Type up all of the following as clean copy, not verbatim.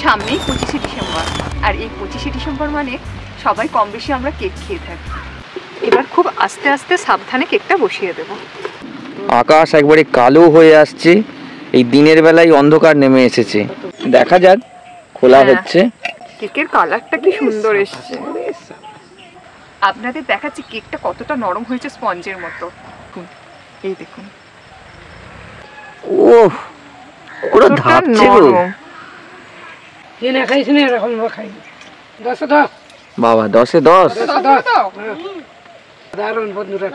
সামনেই 25শে ডিসেম্বর, আর এই 25শে ডিসেম্বর মানে সবাই কম বেশি আমরা কেক খেয়ে থাকি। এবার খুব আস্তে আস্তে সাবধানে কেকটা বসিয়ে দেব। আকাশ একবারে কালো হয়ে আসছে, এই দিনের বেলায় অন্ধকার নেমে এসেছে। দেখা যাক, খোলা হচ্ছে। কেকের কালারটা কি সুন্দর এসেছে। আপনাদের দেখাচ্ছি কেকটা কতটা নরম হয়েছে, স্পঞ্জের মতো। এই দেখুন, ওহ পুরো ধাপছে গো। না খাইছ না এরকম খাই। 10 10 বাবা 10 এ 10। দারুণ বন্ধুরা,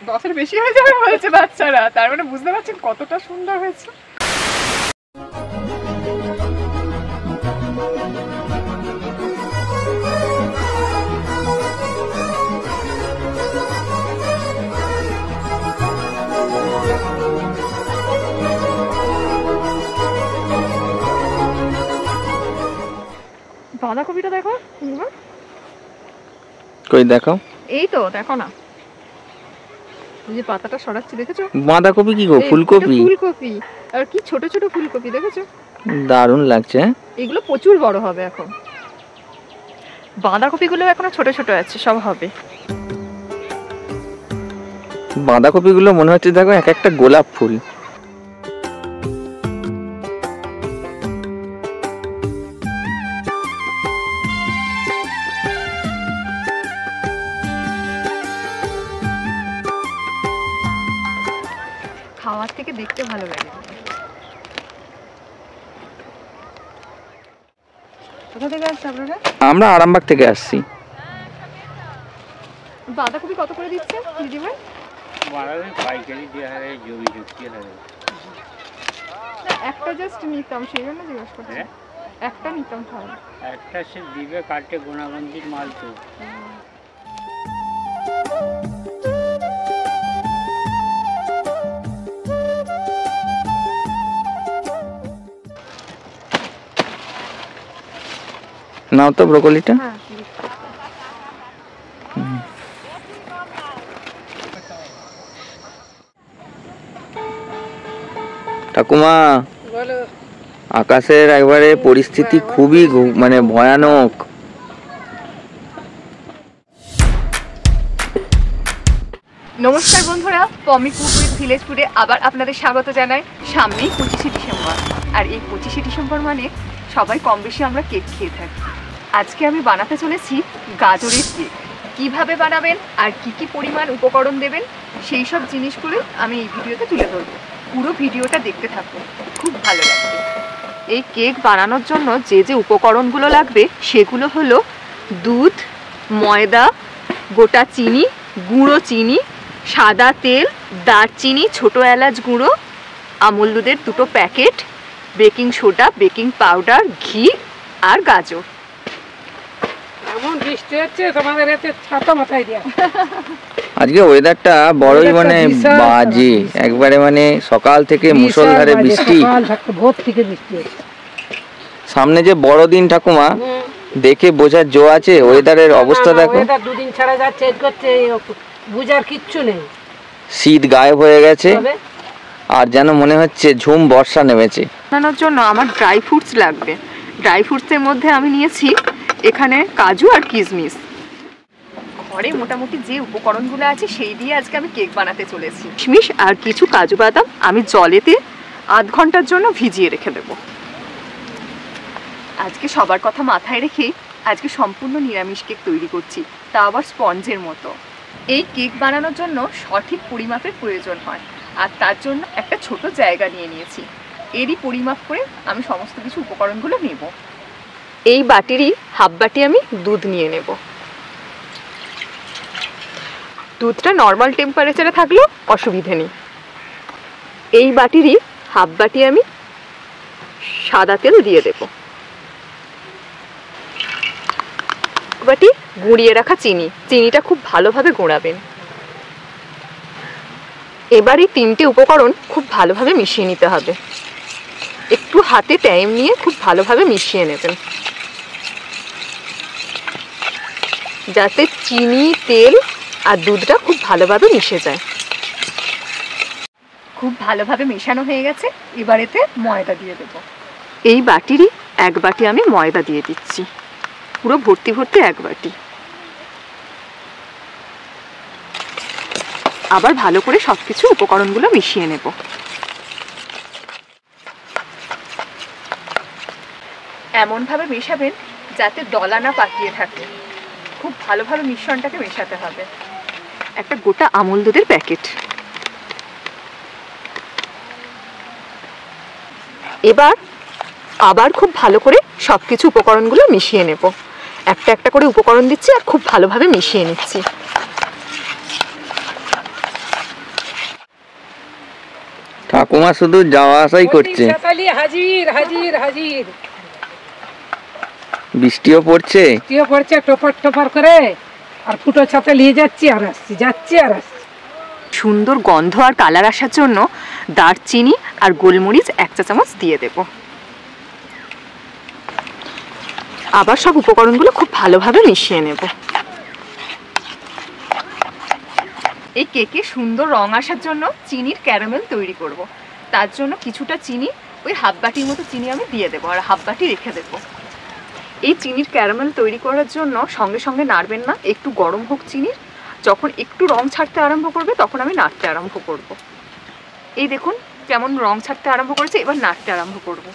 10-এর বেশি হয়ে যাবে বলছে বাচ্চারা। তার মানে বুঝতে পারছেন কতটা সুন্দর হয়েছে। বাঁধাকপিটা দেখো, কই দেখো। এই তো দেখো না, এই যে পাতাটা সরাচ্ছি, দেখেছো? বাঁধাকপি কি গো? ফুলকপি। ফুলকপি, আর কি ছোট ছোট ফুলকপি, দেখেছো? দারুণ লাগছে। এগুলো প্রচুর বড় হবে এখন। বাঁধাকপিগুলো এখনো ছোট ছোট আছে, সব হবে। বাঁধাকপিগুলো মনে হচ্ছে দেখো এক একটা গোলাপ ফুল। খাওয়ার থেকে দেখতে ভালো লাগে। কোথা থেকে আসছে আপনারা? আমরা আরামবাগ থেকে আসছি। বাঁধাকপি কত করে দিচ্ছে দিদিভাই? বাড়াবে পাইকারি দেওয়া হয়, জমি ঢুকিয়ে হয়। একটা জাস্ট নিতাম, সেই জন্য জিজ্ঞেস করছি। একটা নিতাম তাহলে। একটা সে দিবে কাটে, গোনাগঞ্জির মাল তো। নাও তো ব্রোকলিটা। ঠাকুমা, আকাশের একবারে পরিস্থিতি খুবই মানে ভয়ানক। নমস্কার বন্ধুরা, পমি কুক উইথ ভিলেজ ফুডে আবার আপনাদের স্বাগত জানাই। সামনেই 25শে ডিসেম্বর, আর এই 25শে ডিসেম্বর মানে সবাই কম বেশি আমরা কেক খেয়ে থাকি। আজকে আমি বানাতে চলেছি গাজরের কেক। কিভাবে বানাবেন আর কি কি পরিমাণ উপকরণ দেবেন, সেই সব জিনিসগুলো আমি এই ভিডিওতে তুলে ধরবো। পুরো ভিডিওটা দেখতে থাকুন, খুব ভালো লাগবে। এই কেক বানানোর জন্য যে যে উপকরণগুলো লাগবে সেগুলো হলো দুধ, ময়দা, গোটা চিনি, গুঁড়ো চিনি, সাদা তেল, দারচিনি, ছোটো এলাচ গুঁড়ো, আমুল দুধের 2টো packet, baking soda, baking powder, ঘি আর গাজর। এমন বৃষ্টি হচ্ছে, তোমাদের এতে ছাতা মাথায় দিয়া। আজকে ওয়েদারটা বড়ই মানে বাজে, একবারে মানে সকাল থেকে মুষলধারে বৃষ্টি। ভোর থেকে বৃষ্টি হচ্ছে। সামনে যে বড়দিন ঠাকুমা, দেখে বোঝার জো আছে। ওয়েদারের অবস্থা দেখো, ওয়েদার দুদিন ছাড়া যাচ্ছে, করছে, বুঝার কিচ্ছু নেই। শীত গায়েব হয়ে গেছে, আর যেন মনে হচ্ছে ঝুম বর্ষা নেমেছে। বানানোর জন্য আমার ড্রাই ফ্রুটস লাগবে। ড্রাই ফ্রুটসের মধ্যে আমি নিয়েছি এখানে কাজু আর কিশমিশ। ঘরে মোটামুটি যে উপকরণগুলো আছে সেই দিয়ে আজকে আমি কেক বানাতে চলেছি। কিশমিশ আর কিছু কাজু বাদাম আমি জলেতে আধ ঘন্টার জন্য ভিজিয়ে রেখে দেব। আজকে সবার কথা মাথায় রেখেই আজকে সম্পূর্ণ নিরামিষ কেক তৈরি করছি, তা আবার স্পঞ্জের মতো। এই কেক বানানোর জন্য সঠিক পরিমাপের প্রয়োজন হয়, আর তার জন্য একটা ছোট জায়গা নিয়ে নিয়েছি। এরই পরিমাপ করে আমি সমস্ত কিছু উপকরণগুলো নেব। এই বাটিরই হাফ বাটি আমি দুধ নিয়ে নেব। দুধটা নর্মাল টেম্পারেচারে থাকলেও অসুবিধে নেই। এই বাটিরই হাফ বাটি আমি সাদা তেল দিয়ে দেব। বাটি গুঁড়িয়ে রাখা চিনি, চিনিটা খুব ভালোভাবে গোড়াবেন। এবার এই 3টে উপকরণ খুব ভালোভাবে মিশিয়ে নিতে হবে। একটু হাতে টাইম নিয়ে খুব ভালোভাবে মিশিয়ে নেবেন, যাতে চিনি, তেল আর দুধটা খুব ভালোভাবে মিশে যায়। খুব ভালোভাবে মেশানো হয়ে গেছে, এবার এতে ময়দা দিয়ে দেবো। এই বাটিরই এক বাটি আমি ময়দা দিয়ে দিচ্ছি, পুরো ভর্তি ভর্তি এক বাটি। আবার ভালো করে সবকিছু উপকরণগুলো মিশিয়ে নেব। এমনভাবে মেশাবেন যাতে দলা না পাকিয়ে থাকে। খুব ভালোভাবে মিশ্রণটাকে মেশাতে হবে। একটা গোটা আমুল দুধের প্যাকেট। এবার আবার খুব ভালো করে সবকিছু উপকরণগুলো মিশিয়ে নেব। একটা একটা করে উপকরণ দিচ্ছি আর খুব ভালোভাবে মিশিয়ে নিচ্ছি। ঠাকুমা শুধু যাওয়া আসাই করছে। হাজির হাজির হাজির। বৃষ্টিও পড়ছে, বৃষ্টিও পড়ছে টোপার টোপার করে, আর ফুটো ছাতা নিয়ে যাচ্ছি আর আসছি, যাচ্ছি আর আসছি। সুন্দর গন্ধ আর কালার আসার জন্য দারচিনি আর গোলমরিচ 1 চা চামচ দিয়ে দেব। আবার সব উপকরণগুলো খুব ভালোভাবে মিশিয়ে নেব। এই কেকে সুন্দর রং আসার জন্য চিনির ক্যারামেল তৈরি করব। তার জন্য কিছুটা চিনি, ওই হাফ বাটির মতো চিনি আমি দিয়ে দেবো আর হাফ বাটি রেখে দেবো। এই চিনির ক্যারামেল তৈরি করার জন্য সঙ্গে সঙ্গে নাড়বেন না, একটু গরম হোক চিনির। যখন একটু রং ছাড়তে আরম্ভ করবে তখন আমি নাড়তে আরম্ভ করব। এই দেখুন কেমন রং ছাড়তে আরম্ভ করেছে, এবার নাড়তে আরম্ভ করব।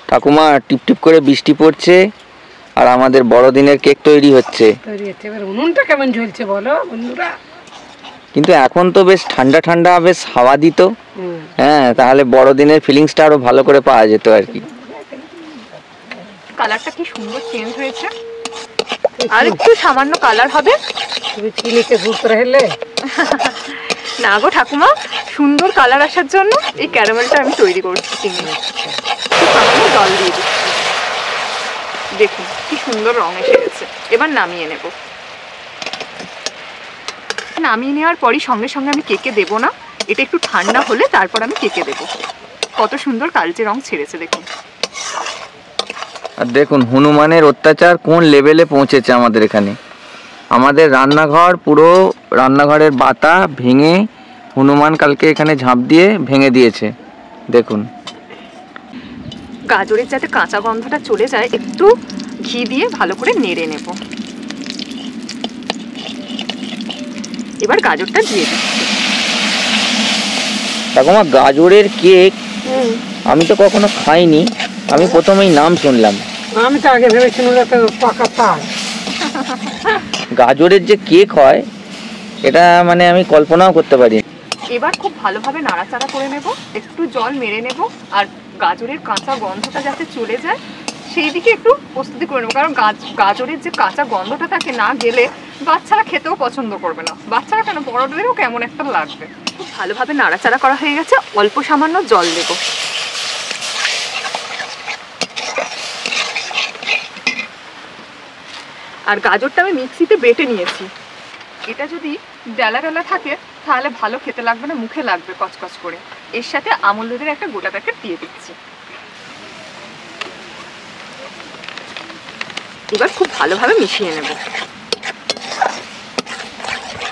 ঠাকুমা টিপটিপ করে বৃষ্টি পড়ছে আর আমাদের বড়দিনের কেক তৈরি হচ্ছে। এবার উনুনটা কেমন জ্বলছে বলো বন্ধুরা। কিন্তু এখন তো বেশ ঠান্ডা ঠান্ডা, বেশ হাওয়া দিত। হ্যাঁ, তাহলে বড়দিনের ফিলিংসটা আরো ভালো করে পাওয়া যেত আর কি। কালারটা কি সুন্দর চেঞ্জ হয়েছে। আর একটু সামান্য কালার হবে। তুমি চিনিতে ভুল করে হেলে না গো ঠাকুমা, সুন্দর কালার আসার জন্য এই ক্যারামেলটা আমি তৈরি করছি। চিনি সামান্য জল দিয়ে দিচ্ছি। দেখুন কি সুন্দর রং এসে গেছে। এবার নামিয়ে নেব। নামিয়ে নেওয়ার পরই সঙ্গে সঙ্গে আমি কেকে দেবো না, এটা একটু ঠান্ডা হলে তারপর আমি কেকে দেবো। কত সুন্দর কালচে রং ছেড়েছে দেখুন। আর দেখুন হনুমানের অত্যাচার কোন লেভেলে পৌঁছেছে আমাদের এখানে। আমাদের রান্নাঘর, পুরো রান্নাঘরের বাতা ভেঙে হনুমান কালকে এখানে ঝাঁপ দিয়ে ভেঙে দিয়েছে। দেখুন, গাজরের যাতে কাঁচা গন্ধটা চলে যায় একটু ঘি দিয়ে ভালো করে নেড়ে নেব। এবার গাজরটা দিয়ে দিচ্ছি। ঠাকুমা গাজরের কেক আমি তো কখনো খাইনি, আমি প্রথমেই নাম শুনলাম। আমি তো আগে ভেবেছিলাম তো পাকা তাল। গাজরের যে কেক হয় এটা মানে আমি কল্পনাও করতে পারি। এবার খুব ভালোভাবে নাড়াচাড়া করে নেব, একটু জল মেরে নেব আর গাজরের কাঁচা গন্ধটা যাতে চলে যায় সেই দিকে একটু প্রস্তুতি করে নেব। কারণ গাজরের যে কাঁচা গন্ধটা থাকে না গেলে বাচ্চারা খেতেও পছন্দ করবে না। বাচ্চারা কেন, বড়দেরও কেমন একটা লাগবে। খুব ভালোভাবে নাড়াচাড়া করা হয়ে গেছে, অল্প সামান্য জল দেব। আর গাজরটা আমি মিক্সিতে বেটে নিয়েছি। এটা যদি ডালা ডালা থাকে তাহলে ভালো খেতে লাগবে না, মুখে লাগবে কচকচ করে। এর সাথে আমুল দুধের একটা গোটা প্যাকেট দিয়ে দিচ্ছি। এবার খুব ভালোভাবে মিশিয়ে নেব।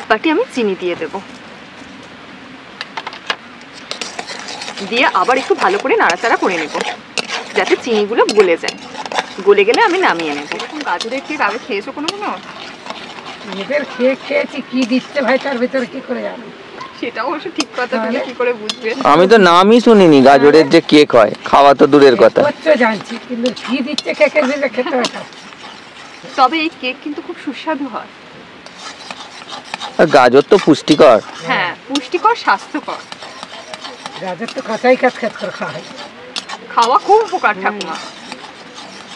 বাটি আমি চিনি দিয়ে দেব, দিয়ে আবার একটু ভালো করে নাড়াচাড়া করে নেব যাতে চিনিগুলো গলে যায়। গলে গেলে আমি নামিয়ে নেব। এরকম গাজরের কেক আগে খেয়েছো কোনো? এদের খেয়ে খেয়েছি, কি দিচ্ছে ভাই তার ভিতরে কি করে জানো? সেটাও অবশ্য ঠিক কথা, তুমি কি করে বুঝবে? আমি তো নামই শুনিনি গাজরের যে কেক হয়, খাওয়া তো দূরের কথা। জানছি কিন্তু কি দিচ্ছে কেকের ভিতরে খেতে হয়। তবে এই কেক কিন্তু খুব সুস্বাদু হয়। আর গাজর তো পুষ্টিকর। হ্যাঁ, পুষ্টিকর, স্বাস্থ্যকর। গাজর তো কাঁচাই খেত করে খাওয়া হয়। খাওয়া খুব উপকার ঠাকুমা,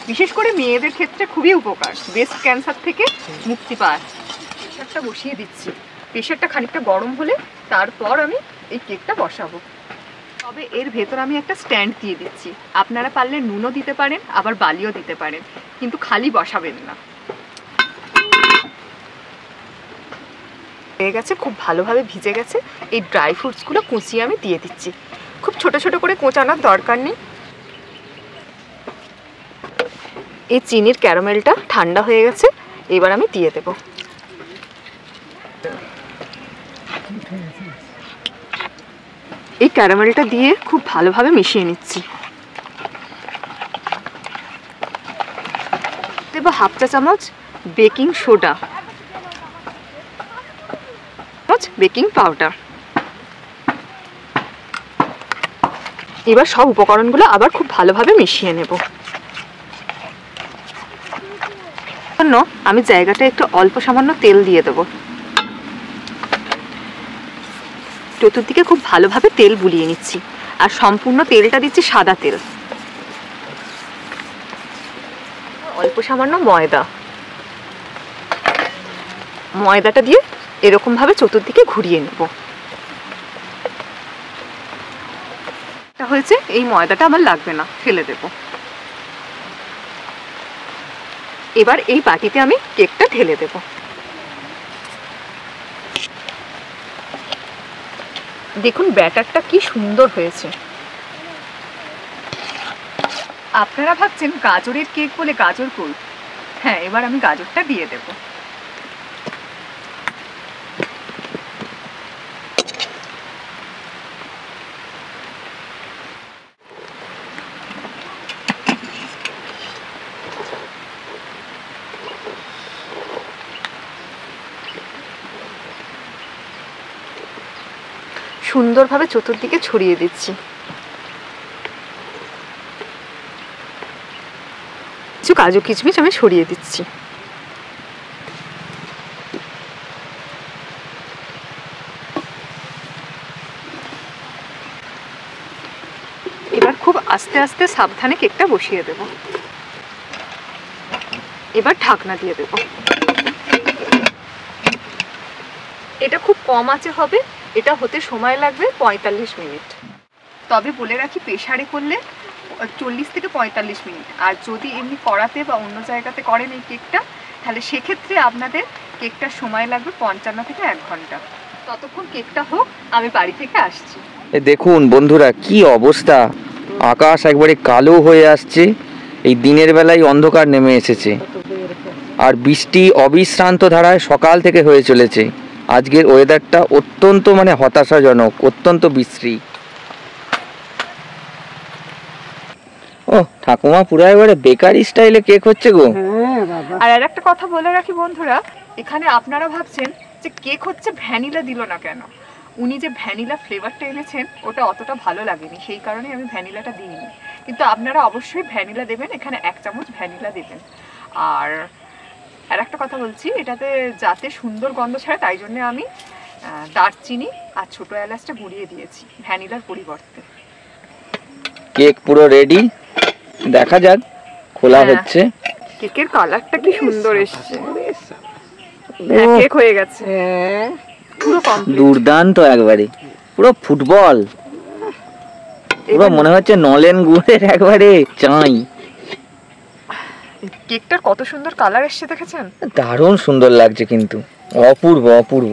বিশেষ করে মেয়েদের ক্ষেত্রে খুবই উপকার। ব্রেস্ট ক্যান্সার থেকে মুক্তি পায়। প্রেশারটা বসিয়ে দিচ্ছি। প্রেশারটা খানিকটা গরম হলে তারপর আমি এই কেকটা বসাবো। তবে এর ভেতর আমি একটা স্ট্যান্ড দিয়ে দিচ্ছি। আপনারা পারলে নুনও দিতে পারেন, আবার বালিও দিতে পারেন, কিন্তু খালি বসাবেন না। হয়ে গেছে, খুব ভালোভাবে ভিজে গেছে। এই ড্রাই ফ্রুটসগুলো কুচিয়ে আমি দিয়ে দিচ্ছি। খুব ছোট ছোট করে কোচানোর দরকার নেই। এই চিনির ক্যারামেলটা ঠান্ডা হয়ে গেছে, এবার আমি দিয়ে দেব। এই ক্যারামেলটা দিয়ে খুব ভালোভাবে মিশিয়ে নিচ্ছি। দেব হাফ চা চামচ বেকিং সোডা, বেকিং পাউডার। এবার সব উপকরণগুলো আবার খুব ভালোভাবে মিশিয়ে নেব। আমি জায়গাটা একটু অল্প সামান্য তেল দিয়ে দেবো। চতুর্দিকে খুব ভালোভাবে তেল বুলিয়ে নিচ্ছি, আর সম্পূর্ণ তেলটা দিচ্ছি সাদা তেল। অল্প সামান্য ময়দাটা দিয়ে এরকম ভাবে চতুর্দিকে ঘুরিয়ে নেব। হয়েছে, এই ময়দাটা আমার লাগবে না, ফেলে দেব। এবার এই বাটিতে আমি কেকটা ঢেলে দেব। দেখুন ব্যাটারটা কি সুন্দর হয়েছে। আপনারা ভাবছেন গাজরের কেক বলে গাজর কই? হ্যাঁ, এবার আমি গাজরটা দিয়ে দেব। সুন্দরভাবে চতুর্দিকে ছড়িয়ে দিচ্ছি। কিছু কাজু কিশমিশ আমি ছড়িয়ে দিচ্ছি। এবার খুব আস্তে আস্তে সাবধানে কেকটা বসিয়ে দেব। এবার ঢাকনা দিয়ে দেব। এটা খুব কম আঁচে হবে, এটা হতে সময় লাগবে 45 মিনিট। তবে বলে রাখি, প্রেসারে করলে 40 থেকে 45 মিনিট, আর যদি এমনি কড়াতে বা অন্য জায়গাতে করেন এই কেকটা, তাহলে সেক্ষেত্রে আপনাদের কেকটার সময় লাগবে 55 থেকে 1 ঘন্টা। ততক্ষণ কেকটা হোক, আমি বাড়ি থেকে আসছি। দেখুন বন্ধুরা, কি অবস্থা, আকাশ একবারে কালো হয়ে আসছে। এই দিনের বেলায় অন্ধকার নেমে এসেছে, আর বৃষ্টি অবিশ্রান্ত ধারায় সকাল থেকে হয়ে চলেছে। আজকের ওয়েদারটা অত্যন্ত হতাশাজনক, অত্যন্ত বিশ্রী। ও ঠাকুমা, পুরো একবারে বেকারি স্টাইলে কেক হচ্ছে গো। আর একটা কথা বলে রাখি বন্ধুরা, এখানে আপনারা ভাবছেন যে কেক হচ্ছে ভ্যানিলা দিল না কেন। উনি যে ভ্যানিলা ফ্লেভারটা এনেছেন ওটা অতটা ভালো লাগেনি, সেই কারণে আমি ভ্যানিলাটা দিইনি। কিন্তু আপনারা অবশ্যই ভ্যানিলা দেবেন, এখানে 1 চামচ ভ্যানিলা দেবেন। আর একটা কথা বলছি, এটাতে যাতে সুন্দর গন্ধ ছাড়ে তাই জন্য আমি দারচিনি আর ছোট এলাচটা গুঁড়িয়ে দিয়েছি ভ্যানিলার পরিবর্তে। কেক পুরো রেডি, দেখা যাক, খোলা হচ্ছে। কেকের কালারটা কি সুন্দর এসেছে, কেক হয়ে গেছে পুরো কমপ্লিট। দুর্দান্ত, একবারে পুরো ফুটবল, পুরো মনে হচ্ছে নলেন গুড়ের একবারে চাই। কেকটার কত সুন্দর কালার এসেছে দেখেছেন? দারুণ সুন্দর লাগছে, কিন্তু অপূর্ব অপূর্ব।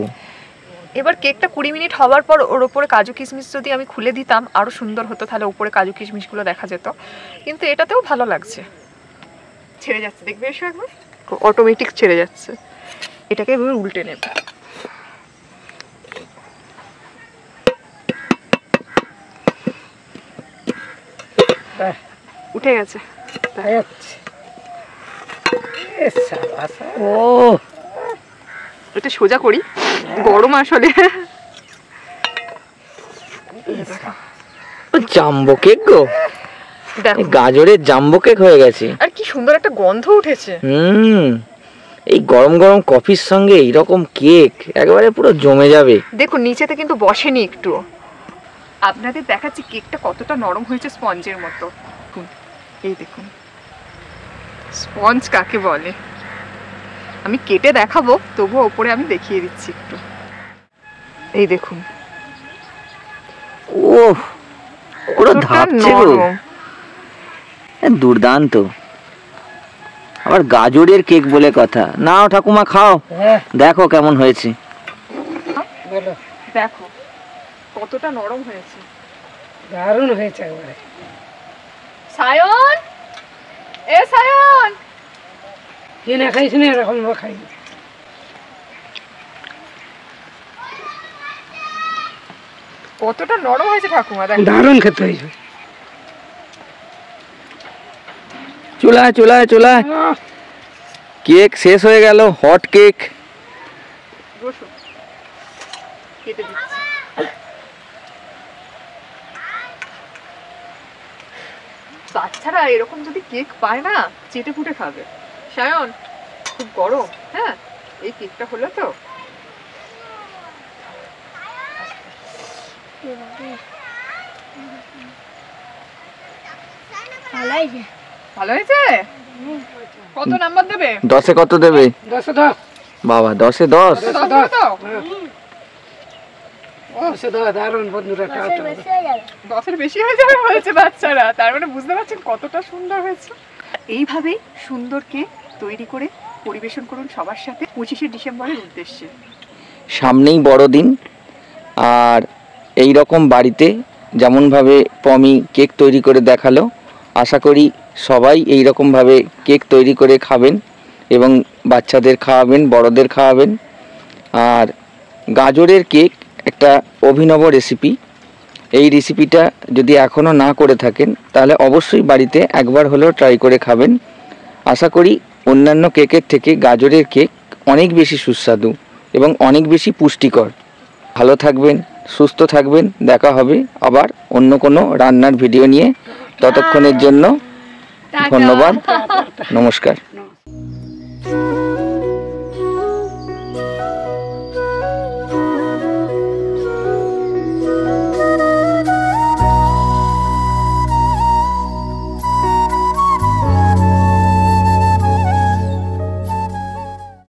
এবার কেকটা 20 মিনিট হওয়ার পর ওর উপরে কাজু কিশমিশ যদি আমি খুলে দিতাম আরো সুন্দর হতো, তাহলে উপরে কাজু কিশমিশগুলো দেখা যেত। কিন্তু এটাতেও ভালো লাগছে। ছেড়ে যাচ্ছে, দেখবে এসো একবার, অটোমেটিক ছেড়ে যাচ্ছে। এটাকে এবার উল্টে নেব। উঠে গেছে। ও এটা সোজা করি, গরম আসলে। জাম্বো কেক গো, গাজরের জাম্বো কেক হয়ে গেছে। আর কি সুন্দর একটা গন্ধ উঠেছে। এই গরম গরম কফির সঙ্গে এইরকম কেক একেবারে পুরো জমে যাবে। দেখুন নিচেতে কিন্তু বসেনি একটু। আপনাদের দেখাচ্ছি কেকটা কতটা নরম হয়েছে, স্পঞ্জের মতো। এই দেখুন স্পঞ্জ কাকে বলে, আমি কেটে দেখাবো, তবুও ওপরে আমি দেখিয়ে দিচ্ছি একটু। এই দেখুন, ও পুরো ধাপছে গো, দুর্দান্ত। আবার গাজরের কেক বলে কথা। নাও ঠাকুমা খাও, দেখো কেমন হয়েছে। দেখো কতটা নরম হয়েছে, দারুণ হয়েছে একবারে। সায়ন, এ সায়ন, যে না খাইছি না এরকম খাই। কতটা নরম হয়েছে ঠাকুমা, দেখ। দারুণ খেতে হয়েছে। চুলায় চুলায় চুলায় কেক শেষ হয়ে গেল, হট কেক। বসো, কেটে দিচ্ছি। বাচ্চারা এরকম যদি কেক পায় না, চেটে ফুটে খাবে। সায়ন, খুব গরম, হ্যাঁ, এই কেকটা হলো তো। ভালো হয়েছে? কত নাম্বার দেবে? 10-এ কত দেবে? 10-এ 10। বাবা 10-এ 10। 10-এ 10। তো 10-এ 10 দারুণ বন্ধুরা, টাটা। 10-এর বেশি হয়ে যাবে বলছে বাচ্চারা, তার মানে বুঝতে পারছেন কতটা সুন্দর হয়েছে। এইভাবেই সুন্দর কেক তৈরি করে পরিবেশন করুন সবার সাথে 25শে ডিসেম্বরের উদ্দেশ্যে। সামনেই বড়দিন, আর এই রকম বাড়িতে যেমনভাবে পমি কেক তৈরি করে দেখালো, আশা করি সবাই এই রকমভাবে কেক তৈরি করে খাবেন এবং বাচ্চাদের খাওয়াবেন, বড়দের খাওয়াবেন। আর গাজরের কেক একটা অভিনব রেসিপি। এই রেসিপিটা যদি এখনও না করে থাকেন তাহলে অবশ্যই বাড়িতে একবার হলেও ট্রাই করে খাবেন। আশা করি অন্যান্য কেকের থেকে গাজরের কেক অনেক বেশি সুস্বাদু এবং অনেক বেশি পুষ্টিকর। ভালো থাকবেন, সুস্থ থাকবেন। দেখা হবে আবার অন্য কোনো রান্নার ভিডিও নিয়ে। ততক্ষণের জন্য ধন্যবাদ, নমস্কার।